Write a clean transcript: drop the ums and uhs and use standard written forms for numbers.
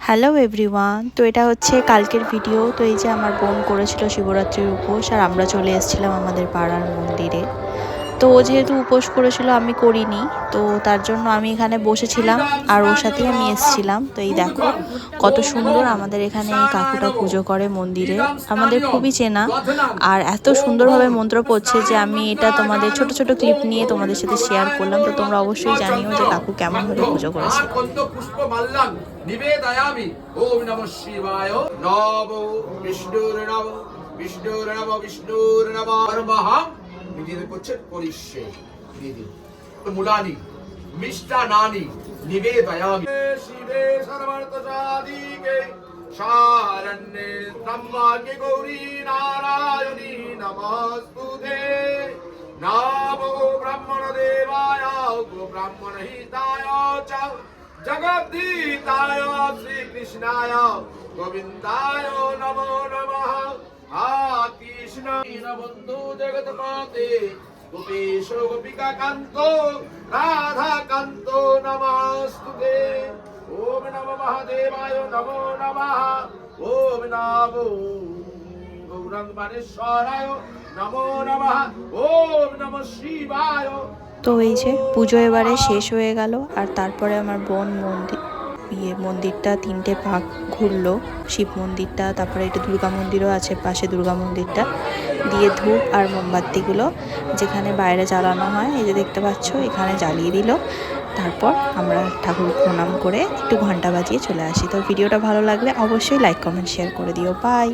Hello everyone, তো এটা হচ্ছে কালকের ভিডিও। তো এই যে আমার বোন করেছিল শিবরাত্রির উপোস, আর আমরা চলে এসেছিলাম আমাদের পাড়ার মন্দিরে। তো ও যেহেতু উপোস করেছিল, আমি করিনি, তো তার জন্য আমি এখানে বসেছিলাম আর ওর সাথেই আমি এসেছিলাম। তো এই দেখো কত সুন্দর আমাদের এখানে এই কাকুটা পুজো করে মন্দিরে, আমাদের খুবই চেনা, আর এত সুন্দরভাবে মন্ত্র পড়ছে যে আমি এটা তোমাদের ছোট ছোট ক্লিপ নিয়ে তোমাদের সাথে শেয়ার করলাম। তো তোমরা অবশ্যই জানিও যে কাকু কেমনভাবে পুজো করেছে। নিবেদয়ামি ওম নমঃ শিবায় নব বিষ্ণুর নব বিষ্ণুর নব বিষ্ণুর নব পরমহং নিজের করছে পরিষ্যে দিদি মূলানি মিষ্টানানি নিবেদয়ামি শিবে সর্বার্থ সাধিকে শারণ্যে ব্রহ্মাকে গৌরী নারায়ণী নমস্তুতে নমো ব্রাহ্মণ দেবায় গো ব্রাহ্মণ হিতায় চ জগদ্ধিতায় শ্রীকৃষ্ণায় গোবিন্দায় নমো নমঃ কৃষ্ণ বন্ধু জগৎপতে গোপেশ গোপিকা কান্ত রাধা কান্ত নমস্তুতে ওম নমো মহাদেবায় নমো নমঃ ওম নমো গৌরাঙ্গমানেশ্বরায় নমো নমঃ ওম নমঃ শিবায়। তো এই যে পুজো এবারে শেষ হয়ে গেল, আর তারপরে আমার বোন মন্দিরটা 3টে ভাগ ঘুরলো। শিব মন্দিরটা, তারপরে এটা দুর্গা মন্দিরও আছে পাশে, দুর্গা মন্দিরটা দিয়ে ধূপ আর মোমবাতিগুলো যেখানে বাইরে জ্বালানো হয়, এই যে দেখতে পাচ্ছ এখানে জ্বালিয়ে দিল। তারপর আমরা ঠাকুর প্রণাম করে একটু ঘন্টা বাজিয়ে চলে আসি। তো ভিডিওটা ভালো লাগলে অবশ্যই লাইক কমেন্ট শেয়ার করে দিও। বাই।